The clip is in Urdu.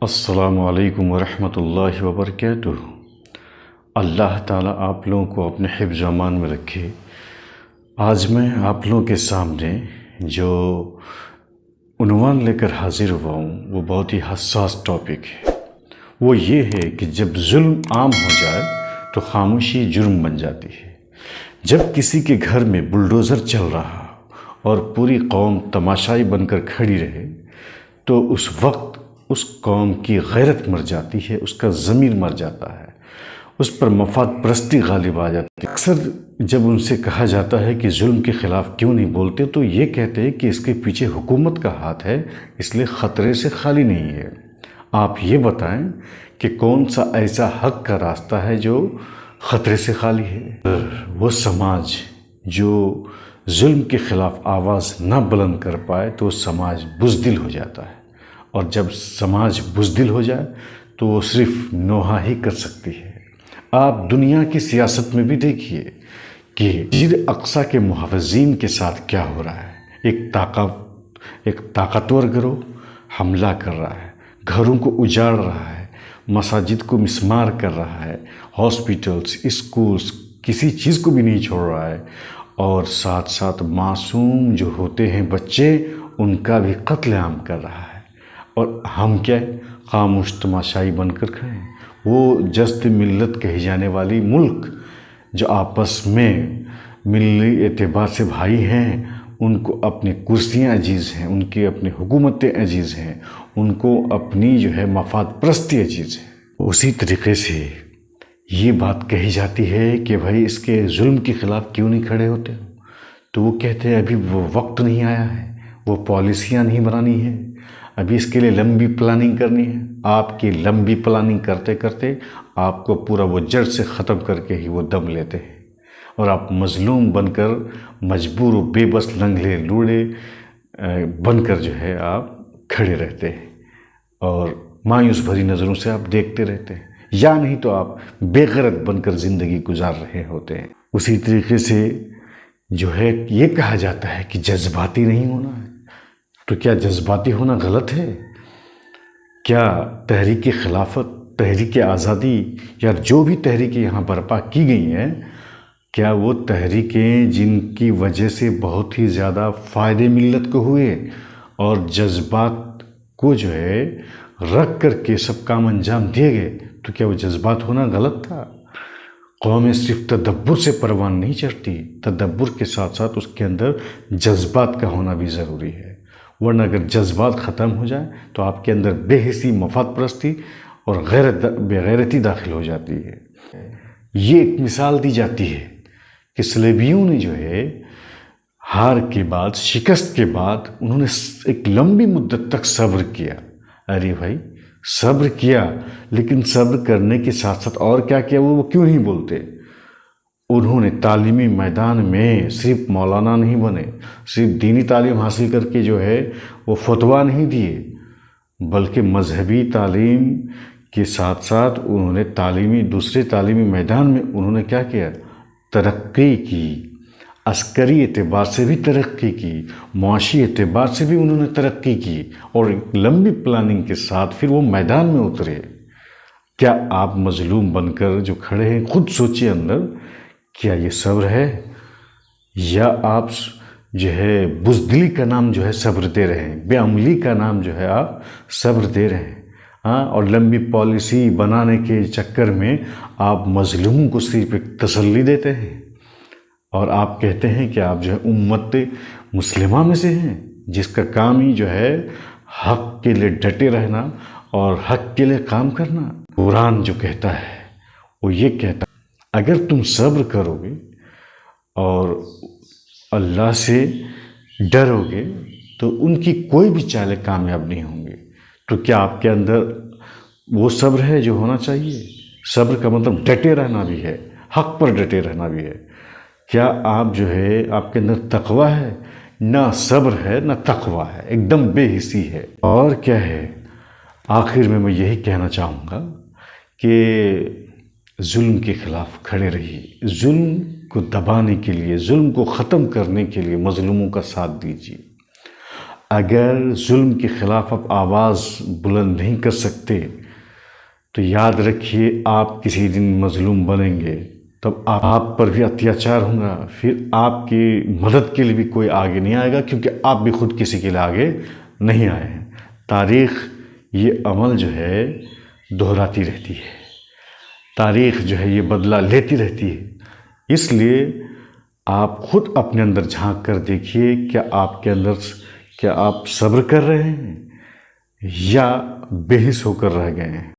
السلام علیکم ورحمۃ اللہ وبرکاتہ۔ اللہ تعالیٰ آپ لوگوں کو اپنے حفظ و امان میں رکھے۔ آج میں آپ لوگوں کے سامنے جو عنوان لے کر حاضر ہوا ہوں وہ بہت ہی حساس ٹاپک ہے۔ وہ یہ ہے کہ جب ظلم عام ہو جائے تو خاموشی جرم بن جاتی ہے۔ جب کسی کے گھر میں بلڈوزر چل رہا اور پوری قوم تماشائی بن کر کھڑی رہے تو اس وقت اس قوم کی غیرت مر جاتی ہے، اس کا ضمیر مر جاتا ہے، اس پر مفاد پرستی غالب آ جاتی ہے۔ اکثر جب ان سے کہا جاتا ہے کہ ظلم کے خلاف کیوں نہیں بولتے تو یہ کہتے ہیں کہ اس کے پیچھے حکومت کا ہاتھ ہے، اس لیے خطرے سے خالی نہیں ہے۔ آپ یہ بتائیں کہ کون سا ایسا حق کا راستہ ہے جو خطرے سے خالی ہے؟ وہ سماج جو ظلم کے خلاف آواز نہ بلند کر پائے تو وہ سماج بزدل ہو جاتا ہے، اور جب سماج بزدل ہو جائے تو وہ صرف نوحہ ہی کر سکتی ہے۔ آپ دنیا کی سیاست میں بھی دیکھیے کہ مسجد اقصی کے محافظین کے ساتھ کیا ہو رہا ہے۔ ایک طاقتور گروہ حملہ کر رہا ہے، گھروں کو اجاڑ رہا ہے، مساجد کو مسمار کر رہا ہے، ہاسپٹلز، اسکولز، کسی چیز کو بھی نہیں چھوڑ رہا ہے، اور ساتھ ساتھ معصوم جو ہوتے ہیں بچے ان کا بھی قتل عام کر رہا ہے۔ اور ہم کیا خاموش تماشائی بن کر کھڑے ہیں۔ وہ جست ملت کہی جانے والی ملک جو آپس میں ملی اعتبار سے بھائی ہیں، ان کو اپنی کرسیاں عزیز ہیں، ان کی اپنی حکومتیں عزیز ہیں، ان کو اپنی جو ہے مفاد پرستی عزیز ہے۔ اسی طریقے سے یہ بات کہی جاتی ہے کہ بھائی اس کے ظلم کے خلاف کیوں نہیں کھڑے ہوتے ہو، تو وہ کہتے ہیں ابھی وہ وقت نہیں آیا ہے، وہ پالیسیاں نہیں بنانی ہیں، ابھی اس کے لیے لمبی پلاننگ کرنی ہے۔ آپ کی لمبی پلاننگ کرتے کرتے آپ کو پورا وہ جڑ سے ختم کر کے ہی وہ دم لیتے ہیں، اور آپ مظلوم بن کر مجبور و بے بس لنگڑے لوڑے بن کر جو ہے آپ کھڑے رہتے ہیں، اور مایوس بھری نظروں سے آپ دیکھتے رہتے ہیں، یا نہیں تو آپ بے غیرت بن کر زندگی گزار رہے ہوتے ہیں۔ اسی طریقے سے جو ہے یہ کہا جاتا ہے کہ جذباتی نہیں ہونا ہے، تو کیا جذباتی ہونا غلط ہے؟ کیا تحریک خلافت، تحریک آزادی یا جو بھی تحریکیں یہاں برپا کی گئی ہیں، کیا وہ تحریکیں جن کی وجہ سے بہت ہی زیادہ فائدے ملت کو ہوئے اور جذبات کو جو ہے رکھ کر کے سب کام انجام دیے گئے، تو کیا وہ جذبات ہونا غلط تھا؟ قومیں صرف تدبر سے پروان نہیں چڑھتی، تدبر کے ساتھ ساتھ اس کے اندر جذبات کا ہونا بھی ضروری ہے، ورنہ اگر جذبات ختم ہو جائے تو آپ کے اندر بے حسی، مفاد پرستی اور بے غیرتی داخل ہو جاتی ہے۔ یہ ایک مثال دی جاتی ہے کہ صلیبیوں نے جو ہے ہار کے بعد، شکست کے بعد انہوں نے ایک لمبی مدت تک صبر کیا۔ ارے بھائی صبر کیا، لیکن صبر کرنے کے ساتھ ساتھ اور کیا کیا وہ کیوں نہیں بولتے؟ انہوں نے تعلیمی میدان میں صرف مولانا نہیں بنے، صرف دینی تعلیم حاصل کر کے جو ہے وہ فتویٰ نہیں دیے، بلکہ مذہبی تعلیم کے ساتھ ساتھ انہوں نے دوسرے تعلیمی میدان میں انہوں نے کیا کیا؟ ترقی کی، عسکری اعتبار سے بھی ترقی کی، معاشی اعتبار سے بھی انہوں نے ترقی کی، اور ایک لمبی پلاننگ کے ساتھ پھر وہ میدان میں اترے۔ کیا آپ مظلوم بن کر جو کھڑے ہیں خود سوچئے اندر، کیا یہ صبر ہے، یا آپ جو ہے بزدلی کا نام جو ہے صبر دے رہے ہیں، بے عملی کا نام جو ہے آپ صبر دے رہے ہیں؟ اور لمبی پالیسی بنانے کے چکر میں آپ مظلوموں کو صرف ایک تسلی دیتے ہیں، اور آپ کہتے ہیں کہ آپ جو ہے امت مسلمہ میں سے ہیں جس کا کام ہی جو ہے حق کے لیے ڈٹے رہنا اور حق کے لیے کام کرنا۔ قرآن جو کہتا ہے وہ یہ کہتا ہے اگر تم صبر کرو گے اور اللہ سے ڈرو گے تو ان کی کوئی بھی چالیں کامیاب نہیں ہوں گے۔ تو کیا آپ کے اندر وہ صبر ہے جو ہونا چاہیے؟ صبر کا مطلب ڈٹے رہنا بھی ہے، حق پر ڈٹے رہنا بھی ہے۔ کیا آپ جو ہے آپ کے اندر تقویٰ ہے؟ نہ صبر ہے نہ تقویٰ ہے، ایک دم بے حسی ہے۔ اور کیا ہے، آخر میں یہی کہنا چاہوں گا کہ ظلم کے خلاف کھڑے رہیے، ظلم کو دبانے کے لیے، ظلم کو ختم کرنے کے لیے مظلوموں کا ساتھ دیجیے۔ اگر ظلم کے خلاف آپ آواز بلند نہیں کر سکتے تو یاد رکھیے آپ کسی دن مظلوم بنیں گے، تب آپ پر بھی اتیاچار ہوگا، پھر آپ کی مدد کے لیے بھی کوئی آگے نہیں آئے گا، کیونکہ آپ بھی خود کسی کے لیے آگے نہیں آئے ہیں۔ تاریخ یہ عمل جو ہے دہراتی رہتی ہے، تاریخ جو ہے یہ بدلہ لیتی رہتی ہے۔ اس لیے آپ خود اپنے اندر جھانک کر دیکھیے، کیا آپ کے اندر کیا آپ صبر کر رہے ہیں یا بے حس ہو کر رہ گئے ہیں؟